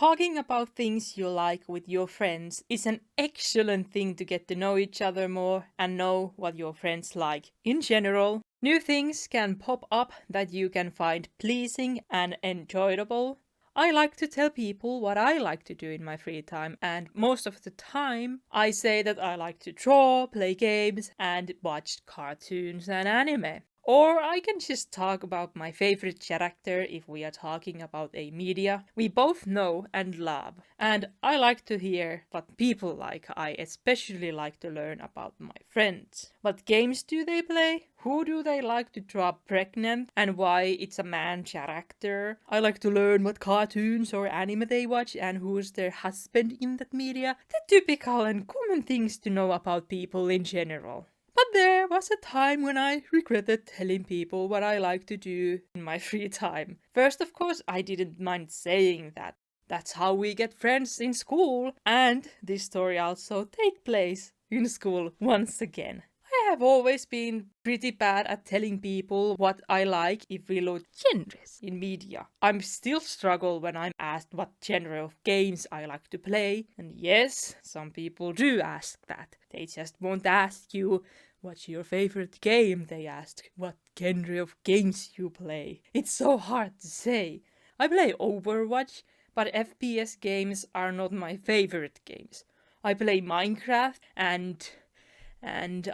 Talking about things you like with your friends is an excellent thing to get to know each other more and know what your friends like in general. New things can pop up that you can find pleasing and enjoyable. I like to tell people what I like to do in my free time, and most of the time I say that I like to draw, play games, and watch cartoons and anime. Or I can just talk about my favorite character if we are talking about a media we both know and love. And I like to hear what people like. I especially like to learn about my friends. What games do they play? Who do they like to draw pregnant? And why it's a man character? I like to learn what cartoons or anime they watch and who's their husband in that media. The typical and common things to know about people in general. But there was a time when I regretted telling people what I like to do in my free time. First, of course, I didn't mind saying that. That's how we get friends in school. And this story also takes place in school once again. I have always been pretty bad at telling people what I like if we look genres in media. I still struggle when I'm asked what genre of games I like to play. And yes, some people do ask that. They just won't ask you what's your favorite game. They ask what genre of games you play. It's so hard to say. I play Overwatch, but FPS games are not my favorite games. I play Minecraft and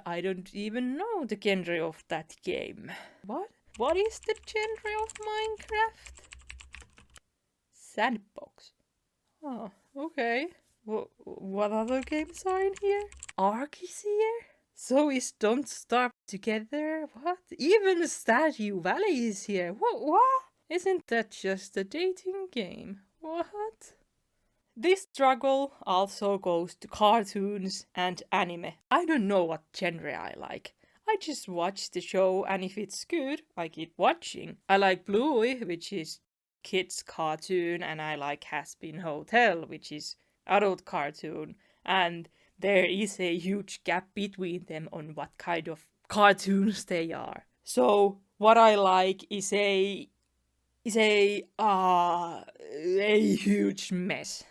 I don't even know the genre of that game. What? What is the genre of Minecraft? Sandbox. Oh, okay. What other games are in here? Ark is here? So is Don't Starve Together? What? Even Stardew Valley is here. What? Isn't that just a dating game? What? This struggle also goes to cartoons and anime. I don't know what genre I like. I just watch the show, and if it's good, I keep watching. I like Bluey, which is kids cartoon, and I like Hazbin Hotel, which is adult cartoon. And there is a huge gap between them on what kind of cartoons they are. So what I like is a huge mess.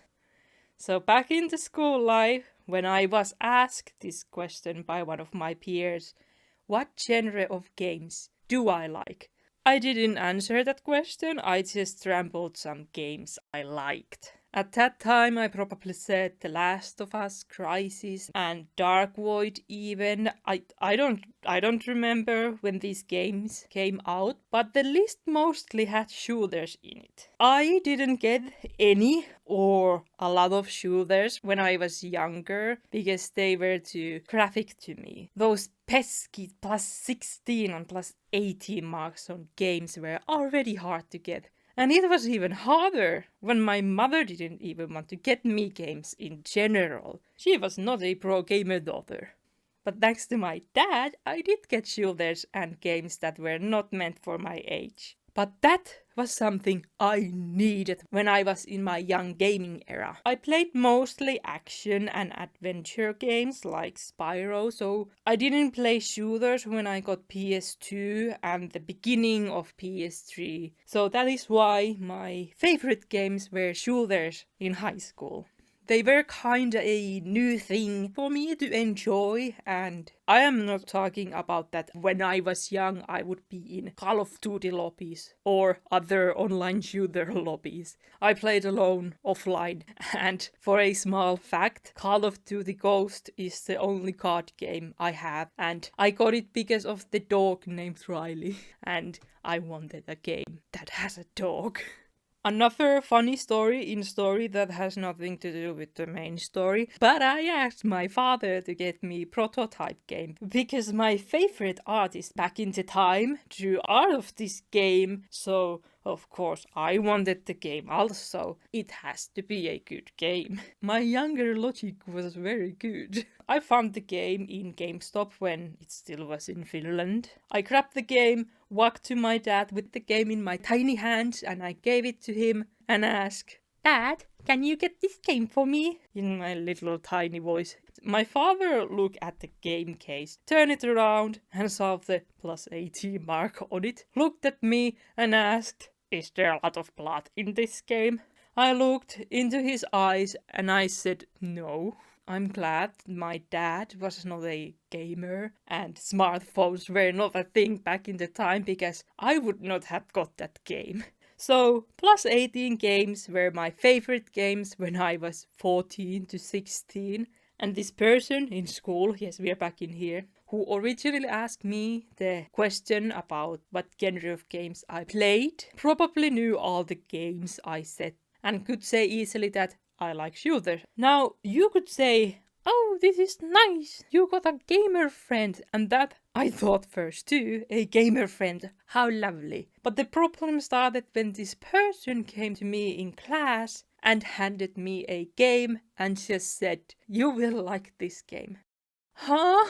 So back in the school life, when I was asked this question by one of my peers, what genre of games do I like? I didn't answer that question, I just rambled some games I liked. At that time I probably said The Last of Us, Crysis, and Dark Void even. I don't remember when these games came out, but the list mostly had shooters in it. I didn't get any or a lot of shooters when I was younger because they were too graphic to me. Those pesky plus 16 and plus 18 marks on games were already hard to get. And it was even harder when my mother didn't even want to get me games in general. She was not a pro gamer daughter. But thanks to my dad, I did get shooters and games that were not meant for my age. But that was something I needed when I was in my young gaming era. I played mostly action and adventure games like Spyro, so I didn't play shooters when I got PS2 and the beginning of PS3. So that is why my favorite games were shooters in high school. They were kinda a new thing for me to enjoy, and I am not talking about that when I was young I would be in Call of Duty lobbies or other online shooter lobbies. I played alone, offline, and for a small fact, Call of Duty Ghost is the only card game I have, and I got it because of the dog named Riley, and I wanted a game that has a dog. Another funny story that has nothing to do with the main story, but I asked my father to get me Prototype game because my favorite artist back in the time drew art of this game, so of course I wanted the game also. It has to be a good game. My younger logic was very good. I found the game in GameStop when it still was in Finland. I grabbed the game, walked to my dad with the game in my tiny hands, and I gave it to him and asked, "Dad, can you get this game for me?" in my little tiny voice. My father looked at the game case, turned it around and saw the plus 18 mark on it, looked at me and asked, "Is there a lot of blood in this game?" I looked into his eyes and I said, no. I'm glad my dad was not a gamer and smartphones were not a thing back in the time because I would not have got that game. So, plus 18 games were my favorite games when I was 14 to 16. And this person in school, yes, we are back in here, who originally asked me the question about what genre of games I played, probably knew all the games I said and could say easily that I like shooters. Now, you could say, oh, this is nice, you got a gamer friend, and that I thought first too, a gamer friend, how lovely. But the problem started when this person came to me in class and handed me a game and just said, you will like this game. Huh?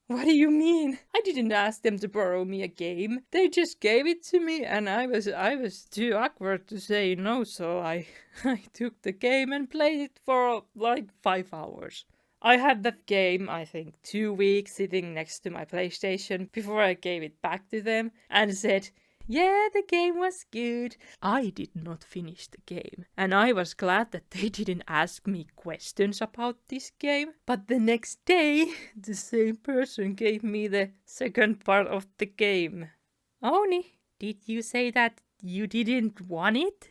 What do you mean? I didn't ask them to borrow me a game. They just gave it to me and I was too awkward to say no, so I took the game and played it for like 5 hours. I had that game, I think, 2 weeks sitting next to my PlayStation before I gave it back to them and said, yeah, the game was good. I did not finish the game, and I was glad that they didn't ask me questions about this game. But the next day, the same person gave me the second part of the game. Oni, did you say that you didn't want it?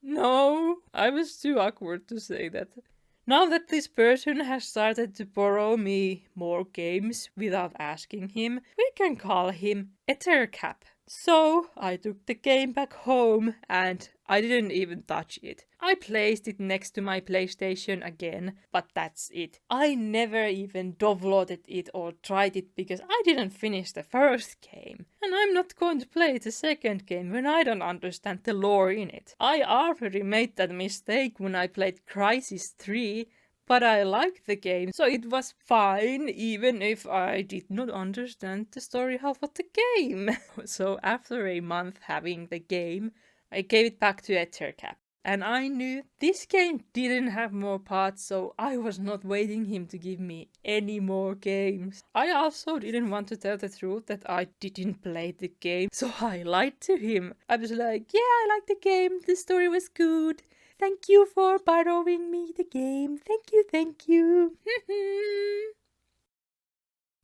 No, I was too awkward to say that. Now that this person has started to borrow me more games without asking him, we can call him Ethercap. So I took the game back home and I didn't even touch it. I placed it next to my PlayStation again, but that's it. I never even downloaded it or tried it because I didn't finish the first game. And I'm not going to play the second game when I don't understand the lore in it. I already made that mistake when I played Crysis 3. But I liked the game, so it was fine, even if I did not understand the story half of the game. So after a month having the game, I gave it back to Ethercap. And I knew this game didn't have more parts, so I was not waiting him to give me any more games. I also didn't want to tell the truth that I didn't play the game, so I lied to him. I was like, yeah, I liked the game, the story was good. Thank you for borrowing me the game. Thank you, thank you.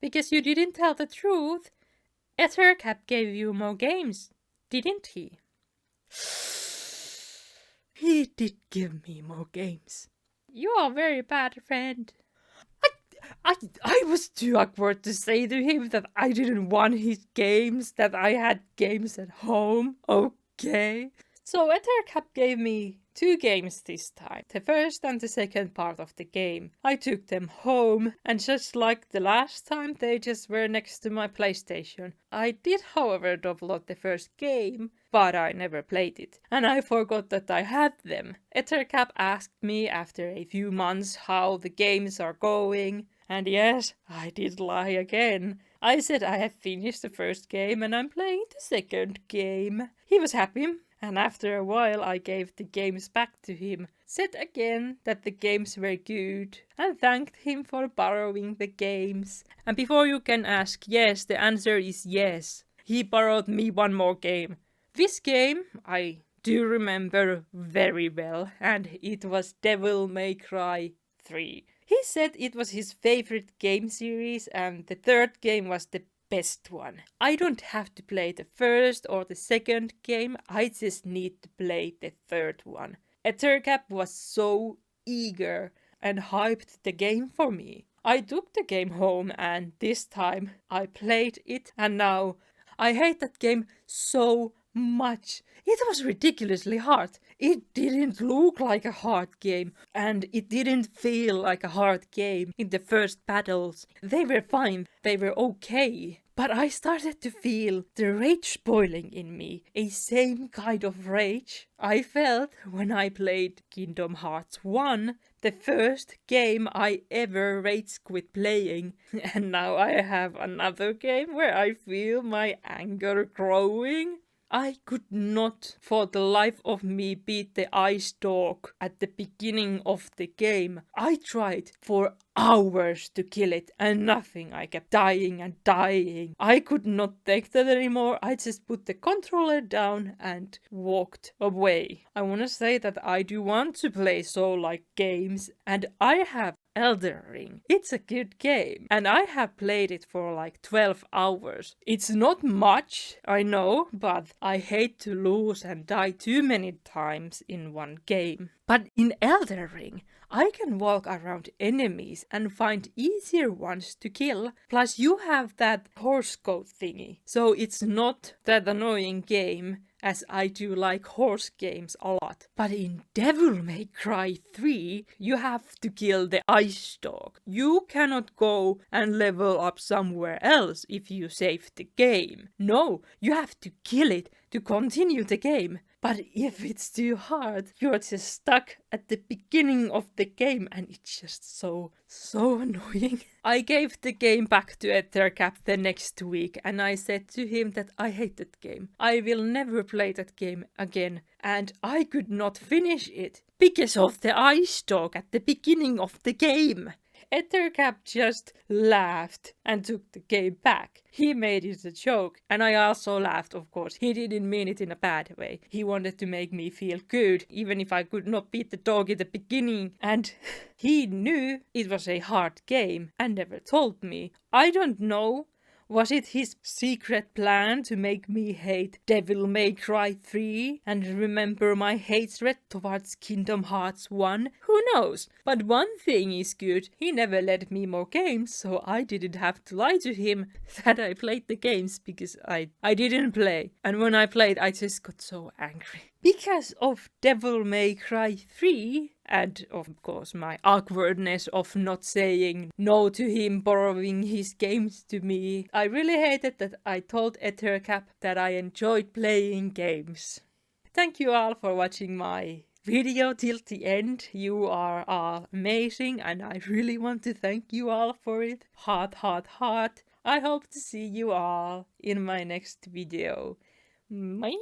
Because you didn't tell the truth. Ethercap gave you more games, didn't he? He did give me more games. You are a very bad friend. I was too awkward to say to him that I didn't want his games, that I had games at home. Okay. So Ethercap gave me 2 games this time, the first and the second part of the game. I took them home, and just like the last time, they just were next to my PlayStation. I did, however, download the first game, but I never played it, and I forgot that I had them. Ethercap asked me after a few months how the games are going, and yes, I did lie again. I said I had finished the first game and I'm playing the second game. He was happy. And after a while I gave the games back to him, said again that the games were good, and thanked him for borrowing the games. And before you can ask yes, the answer is yes. He borrowed me 1 more game. This game I do remember very well, and it was Devil May Cry 3. He said it was his favorite game series, and the third game was the best one. I don't have to play the first or the second game, I just need to play the third one. Ethercap was so eager and hyped the game for me. I took the game home and this time I played it, and now I hate that game so much. It was ridiculously hard. It didn't look like a hard game, and it didn't feel like a hard game in the first battles. They were fine, they were okay. But I started to feel the rage boiling in me, a same kind of rage I felt when I played Kingdom Hearts 1, the first game I ever rage quit playing. And now I have another game where I feel my anger growing. I could not for the life of me beat the ice dog at the beginning of the game. I tried for hours to kill it and nothing. I kept dying and dying. I could not take that anymore. I just put the controller down and walked away. I want to say that I do want to play soul-like games, and I have Elden Ring. It's a good game, and I have played it for like 12 hours. It's not much, I know, but I hate to lose and die too many times in one game. But in Elden Ring, I can walk around enemies and find easier ones to kill. Plus you have that horse coat thingy, so it's not that annoying game, as I do like horse games a lot. But in Devil May Cry 3, you have to kill the ice dog. You cannot go and level up somewhere else if you save the game. No, you have to kill it to continue the game. But if it's too hard, you're just stuck at the beginning of the game, and it's just so annoying. I gave the game back to Ethercap the next week, and I said to him that I hate that game. I will never play that game again, and I could not finish it because of the ice dog at the beginning of the game. Ethercap just laughed and took the game back. He made it a joke, and I also laughed, of course. He didn't mean it in a bad way. He wanted to make me feel good, even if I could not beat the dog in the beginning. And he knew it was a hard game and never told me. I don't know. Was it his secret plan to make me hate Devil May Cry 3 and remember my hatred towards Kingdom Hearts 1? Who knows? But one thing is good, he never let me more games, so I didn't have to lie to him that I played the games because I didn't play. And when I played, I just got so angry. Because of Devil May Cry 3, and of course my awkwardness of not saying no to him borrowing his games to me, I really hated that I told Ethercap that I enjoyed playing games. Thank you all for watching my video till the end. You are all amazing, and I really want to thank you all for it. Heart, heart, heart. I hope to see you all in my next video. Bye.